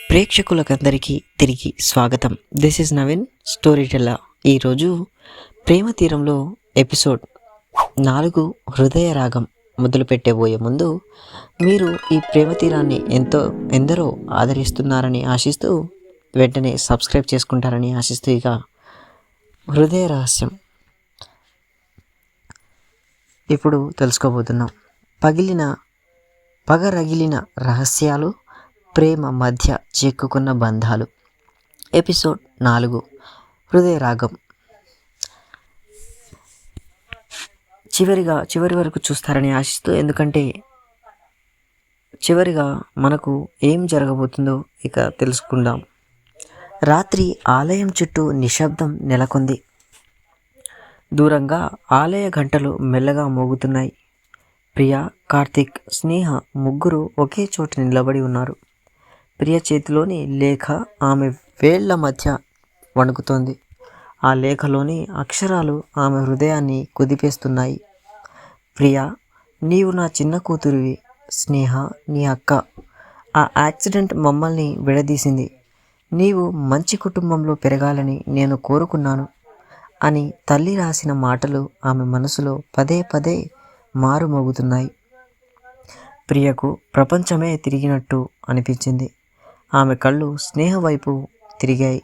ప్రేక్షకులకందరికీ తిరిగి స్వాగతం. This is Naveen story teller. ఈరోజు ప్రేమ తీరంలో ఎపిసోడ్ 4 హృదయ రాగం మొదలు పెట్టబోయే ముందు మీరు ఈ ప్రేమ తీరాన్ని ఎందరో ఆదరిస్తున్నారని ఆశిస్తూ వెంటనే సబ్స్క్రైబ్ చేసుకుంటారని ఆశిస్తూ ఇక హృదయ రహస్యం ఇప్పుడు తెలుసుకోబోతున్నాం. పగరగిలిన రహస్యాలు, ప్రేమ మధ్య చిక్కుకున్న బంధాలు. ఎపిసోడ్ 4 హృదయ రాగం. చివరి వరకు చూస్తారని ఆశిస్తూ, ఎందుకంటే చివరిగా మనకు ఏం జరగబోతుందో ఇక తెలుసుకుందాం. రాత్రి ఆలయం చుట్టూ నిశ్శబ్దం నెలకొంది. దూరంగా ఆలయ గంటలు మెల్లగా మోగుతున్నాయి. ప్రియా, కార్తిక్, స్నేహ ముగ్గురు ఒకే చోట నిలబడి ఉన్నారు. ప్రియ చేతిలోని లేఖ ఆమె వేళ్ల మధ్య వణుకుతోంది. ఆ లేఖలోని అక్షరాలు ఆమె హృదయాన్ని కుదిపేస్తున్నాయి. ప్రియా, నీవు నా చిన్న కూతురివి. స్నేహ, నీ అక్క. ఆ యాక్సిడెంట్ మమ్మల్ని విడదీసింది. నీవు మంచి కుటుంబంలో పెరగాలని నేను కోరుకున్నాను అని తల్లి రాసిన మాటలు ఆమె మనసులో పదే పదే మారుమోగుతున్నాయి. ప్రియకు ప్రపంచమే తిరిగినట్టు అనిపించింది. ఆమె కళ్ళు స్నేహ వైపు తిరిగాయి.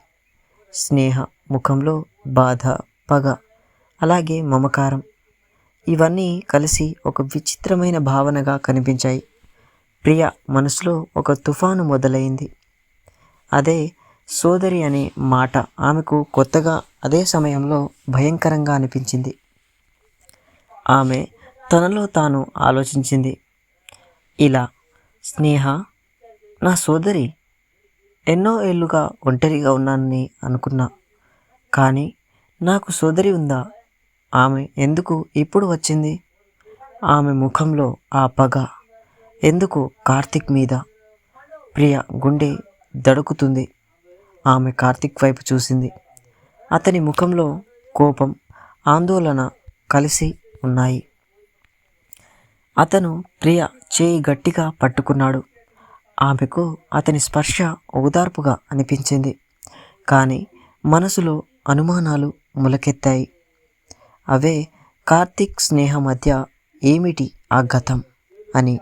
స్నేహ ముఖంలో బాధ, పగ, అలాగే మమకారం, ఇవన్నీ కలిసి ఒక విచిత్రమైన భావనగా కనిపించాయి. ప్రియ మనసులో ఒక తుఫాను మొదలైంది. అదే సోదరి అనే మాట ఆమెకు కొత్తగా, అదే సమయంలో భయంకరంగా అనిపించింది. ఆమె తనలో తాను ఆలోచించింది ఇలా: స్నేహ నా సోదరి. ఎన్నో ఏళ్ళుగా ఒంటరిగా ఉన్నానని అనుకున్నా, కానీ నాకు సోదరి ఉందా? ఆమె ఎందుకు ఇప్పుడు వచ్చింది? ఆమె ముఖంలో ఆ పగ ఎందుకు కార్తిక్ మీద? ప్రియ గుండె దడుకుతుంది. ఆమె కార్తిక్ వైపు చూసింది. అతని ముఖంలో కోపం, ఆందోళన కలిసి ఉన్నాయి. అతను ప్రియ చేయి గట్టిగా పట్టుకున్నాడు. ఆమెకు అతని స్పర్శ ఓదార్పుగా అనిపించింది, కానీ మనసులో అనుమానాలు మొలకెత్తాయి. అవే కార్తిక్, స్నేహ మధ్య ఏమిటి ఆ గతం అని.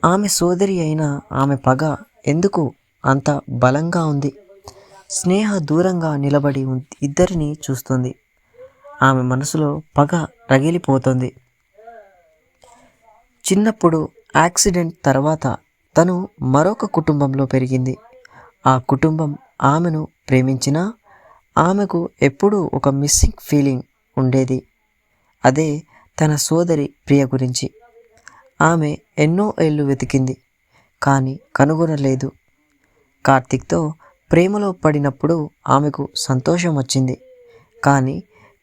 ఆమె సోదరి అయిన ఆమె పగ ఎందుకు అంత బలంగా ఉంది? స్నేహ దూరంగా నిలబడి ఇద్దరిని చూస్తుంది. ఆమె మనసులో పగ రగిలిపోతుంది. చిన్నప్పుడు యాక్సిడెంట్ తర్వాత తను మరొక కుటుంబంలో పెరిగింది. ఆ కుటుంబం ఆమెను ప్రేమించినా ఆమెకు ఎప్పుడూ ఒక మిస్సింగ్ ఫీలింగ్ ఉండేది. అదే తన సోదరి ప్రియ గురించి. ఆమె ఎన్నో ఏళ్ళు వెతికింది, కానీ కనుగొనలేదు. కార్తిక్తో ప్రేమలో పడినప్పుడు ఆమెకు సంతోషం వచ్చింది, కానీ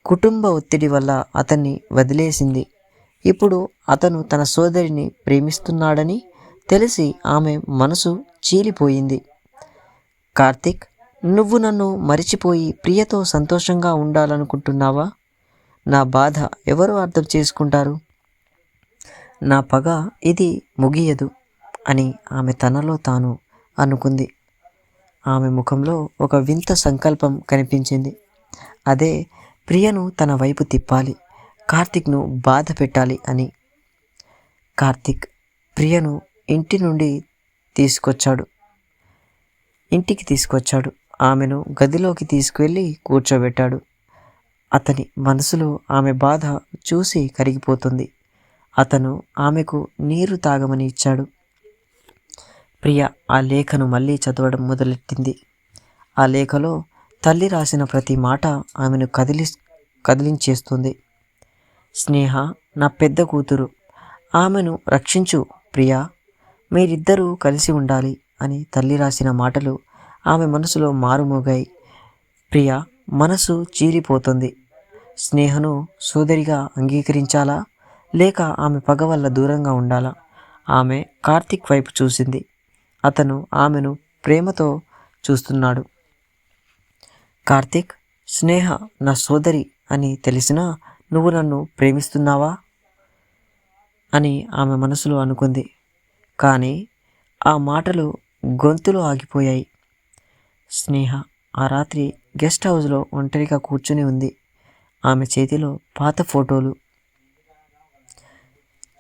కుటుంబ ఒత్తిడి వల్ల అతన్ని వదిలేసింది. ఇప్పుడు అతను తన సోదరిని ప్రేమిస్తున్నాడని తెలిసి ఆమె మనసు చీలిపోయింది. కార్తిక్, నువ్వు నన్ను మరిచిపోయి ప్రియతో సంతోషంగా ఉండాలనుకుంటున్నావా? నా బాధ ఎవరు అర్థం చేసుకుంటారు? నా పగ ఇది ముగియదు అని ఆమె తనలో తాను అనుకుంది. ఆమె ముఖంలో ఒక వింత సంకల్పం కనిపించింది. అదే ప్రియను తన వైపు తిప్పాలి, కార్తిక్ను బాధ పెట్టాలి అని. కార్తిక్ ప్రియను ఇంటికి తీసుకొచ్చాడు. ఆమెను గదిలోకి తీసుకువెళ్ళి కూర్చోబెట్టాడు. అతని మనసులో ఆమె బాధ చూసి కరిగిపోతుంది. అతను ఆమెకు నీరు తాగమని ఇచ్చాడు. ప్రియ ఆ లేఖను మళ్ళీ చదవడం మొదలెట్టింది. ఆ లేఖలో తల్లి రాసిన ప్రతి మాట ఆమెను కదిలించేస్తుంది. స్నేహ నా పెద్ద కూతురు, ఆమెను రక్షించు ప్రియా. మీరిద్దరూ కలిసి ఉండాలి అని తల్లి రాసిన మాటలు ఆమె మనసులో మారుమోగాయి. ప్రియ మనసు చీలిపోతుంది. స్నేహను సోదరిగా అంగీకరించాలా, లేక ఆమె పగ వల్ల దూరంగా ఉండాలా? ఆమె కార్తిక్ వైపు చూసింది. అతను ఆమెను ప్రేమతో చూస్తున్నాడు. కార్తిక్, స్నేహ నా సోదరి అని తెలిసినా నువ్వు నన్ను ప్రేమిస్తున్నావా అని ఆమె మనసులో అనుకుంది. కానీ ఆ మాటలు గొంతులు ఆగిపోయాయి. స్నేహ ఆ రాత్రి గెస్ట్ హౌస్లో ఒంటరిగా కూర్చుని ఉంది. ఆమె చేతిలో పాత ఫోటోలు,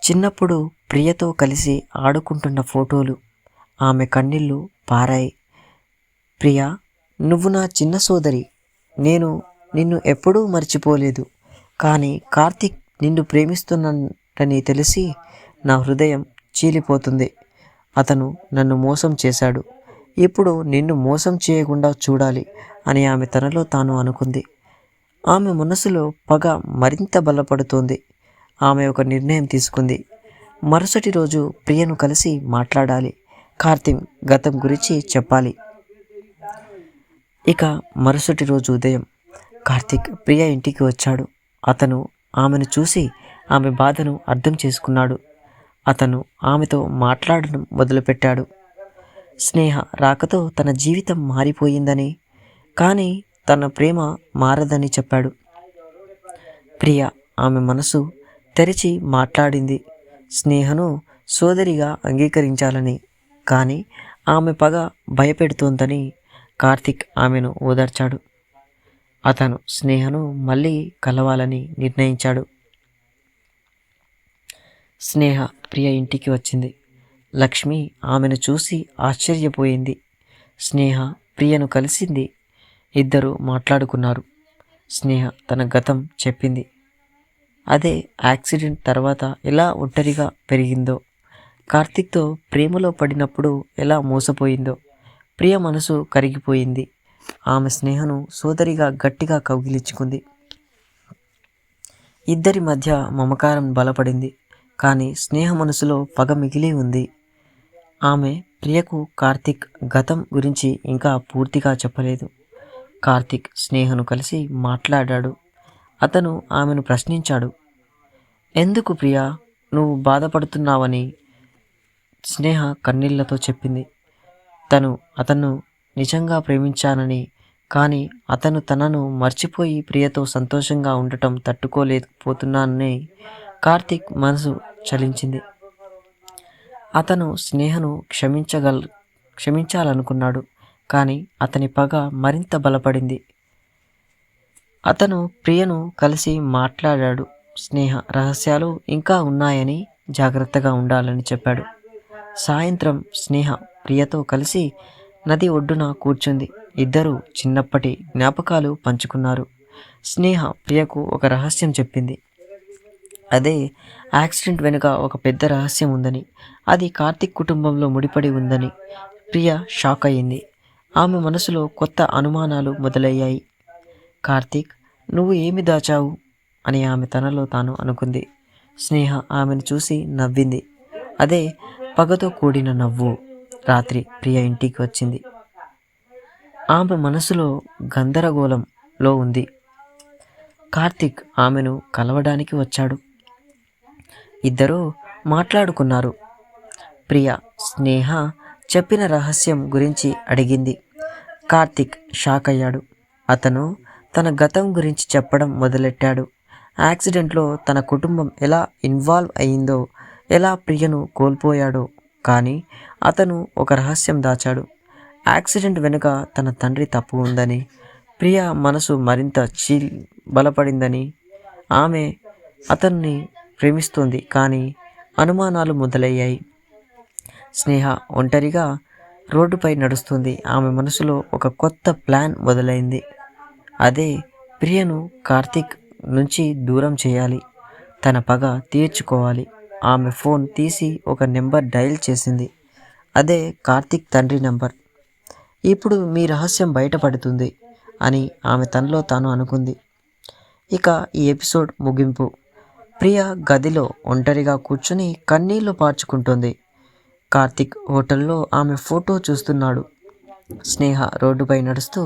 చిన్నప్పుడు ప్రియతో కలిసి ఆడుకుంటున్న ఫోటోలు. ఆమె కన్నీళ్ళు పారాయి. ప్రియా, నువ్వు నా చిన్న సోదరి. నేను నిన్ను ఎప్పుడూ మర్చిపోలేదు. కానీ కార్తీక్ నిన్ను ప్రేమిస్తున్నాడని తెలిసి నా హృదయం చీలిపోతుంది. అతను నన్ను మోసం చేశాడు. ఇప్పుడు నిన్ను మోసం చేయకుండా చూడాలి అని ఆమె తనలో తాను అనుకుంది. ఆమె మనసులో పగ మరింత బలపడుతోంది. ఆమె ఒక నిర్ణయం తీసుకుంది. మరుసటి రోజు ప్రియను కలిసి మాట్లాడాలి. కార్తీక్ గతం గురించి చెప్పాలి. ఇక మరుసటి రోజు ఉదయం కార్తీక్ ప్రియ ఇంటికి వచ్చాడు. అతను ఆమెను చూసి ఆమె బాధను అర్థం చేసుకున్నాడు. అతను ఆమెతో మాట్లాడడం మొదలుపెట్టాడు. స్నేహ రాకతో తన జీవితం మారిపోయిందని, కానీ తన ప్రేమ మారదని చెప్పాడు. ప్రియ ఆమె మనసు తెరిచి మాట్లాడింది. స్నేహను సోదరిగా అంగీకరించాలని, కానీ ఆమె పగ భయపెడుతోందని కార్తీక్ ఆమెను ఓదార్చాడు. అతను స్నేహను మళ్ళీ కలవాలని నిర్ణయించాడు. స్నేహ ప్రియ ఇంటికి వచ్చింది. లక్ష్మి ఆమెను చూసి ఆశ్చర్యపోయింది. స్నేహ ప్రియను కలిసింది. ఇద్దరు మాట్లాడుకున్నారు. స్నేహ తన గతం చెప్పింది. అదే యాక్సిడెంట్ తర్వాత ఎలా ఒంటరిగా పెరిగిందో, కార్తీక్తో ప్రేమలో పడినప్పుడు ఎలా మోసపోయిందో. ప్రియ మనసు కరిగిపోయింది. ఆమె స్నేహను సోదరిగా గట్టిగా కౌగిలించుకుంది. ఇద్దరి మధ్య మమకారం బలపడింది. కానీ స్నేహ మనసులో పగ మిగిలి ఉంది. ఆమె ప్రియకు కార్తీక్ గతం గురించి ఇంకా పూర్తిగా చెప్పలేదు. కార్తీక్ స్నేహను కలిసి మాట్లాడాడు. అతను ఆమెను ప్రశ్నించాడు. ఎందుకు ప్రియా, నువ్వు బాధపడుతున్నావని? స్నేహ కన్నీళ్లతో చెప్పింది. అతను నిజంగా ప్రేమించానని, కానీ అతను తనను మర్చిపోయి ప్రియతో సంతోషంగా ఉండటం తట్టుకోలేకపోతున్నానని. కార్తీక్ మనసు చలించింది. అతను స్నేహను క్షమించాలనుకున్నాడు, కానీ అతని పగ మరింత బలపడింది. అతను ప్రియను కలిసి మాట్లాడాడు. స్నేహ రహస్యాలు ఇంకా ఉన్నాయని, జాగ్రత్తగా ఉండాలని చెప్పాడు. సాయంత్రం స్నేహ ప్రియతో కలిసి నది ఒడ్డున కూర్చుంది. ఇద్దరూ చిన్నప్పటి జ్ఞాపకాలు పంచుకున్నారు. స్నేహ ప్రియకు ఒక రహస్యం చెప్పింది. అదే యాక్సిడెంట్ వెనుక ఒక పెద్ద రహస్యం ఉందని, అది కార్తీక్ కుటుంబంలో ముడిపడి ఉందని. ప్రియ షాక్ అయ్యింది. ఆమె మనసులో కొత్త అనుమానాలు మొదలయ్యాయి. కార్తీక్, నువ్వు ఏమి దాచావు అని ఆమె తనలో తాను అనుకుంది. స్నేహ ఆమెను చూసి నవ్వింది. అదే పగతో కూడిన నవ్వు. రాత్రి ప్రియ ఇంటికి వచ్చింది. ఆమె మనసులో గందరగోళంలో ఉంది. కార్తీక్ ఆమెను కలవడానికి వచ్చాడు. ఇద్దరూ మాట్లాడుకున్నారు. ప్రియ స్నేహ చెప్పిన రహస్యం గురించి అడిగింది. కార్తీక్ షాక్ అయ్యాడు. అతను తన గతం గురించి చెప్పడం మొదలెట్టాడు. యాక్సిడెంట్లో తన కుటుంబం ఎలా ఇన్వాల్వ్ అయిందో, ఎలా ప్రియను కోల్పోయాడో. కానీ అతను ఒక రహస్యం దాచాడు. యాక్సిడెంట్ వెనుక తన తండ్రి తప్పు ఉందని, ప్రియ మనసు మరింత బలపడిందని. ఆమె అతన్ని ప్రేమిస్తుంది, కానీ అనుమానాలు మొదలయ్యాయి. స్నేహ ఒంటరిగా రోడ్డుపై నడుస్తుంది. ఆమె మనసులో ఒక కొత్త ప్లాన్ మొదలైంది. అదే ప్రియను కార్తీక్ నుంచి దూరం చేయాలి, తన పగ తీర్చుకోవాలి. ఆమె ఫోన్ తీసి ఒక నెంబర్ డయల్ చేసింది. అదే కార్తీక్ తండ్రి నెంబర్. ఇప్పుడు మీ రహస్యం బయటపడుతుంది అని ఆమె తనలో తాను అనుకుంది. ఇక ఈ ఎపిసోడ్ ముగింపు. ప్రియ గదిలో ఒంటరిగా కూర్చుని కన్నీళ్లు పార్చుకుంటుంది. కార్తీక్ హోటల్లో ఆమె ఫోటో చూస్తున్నాడు. స్నేహ రోడ్డుపై నడుస్తూ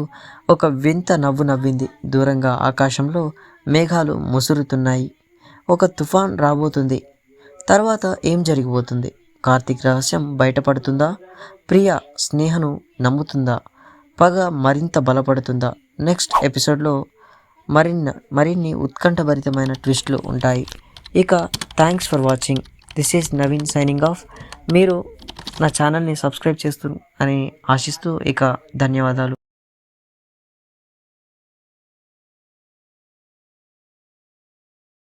ఒక వింత నవ్వు నవ్వింది. దూరంగా ఆకాశంలో మేఘాలు ముసురుతున్నాయి. ఒక తుఫాన్ రాబోతుంది. తర్వాత ఏం జరిగిపోతుంది? కార్తీక్ రహస్యం బయటపడుతుందా? ప్రియ స్నేహను నమ్ముతుందా? పగ మరింత బలపడుతుందా? నెక్స్ట్ ఎపిసోడ్లో మరిన్ని ఉత్కంఠభరితమైన ట్విస్ట్లు ఉంటాయి. ఇక thanks for watching. This is Naveen signing off. మీరు నా ఛానల్ని సబ్స్క్రైబ్ చేస్తూ అని ఆశిస్తూ ఇక ధన్యవాదాలు.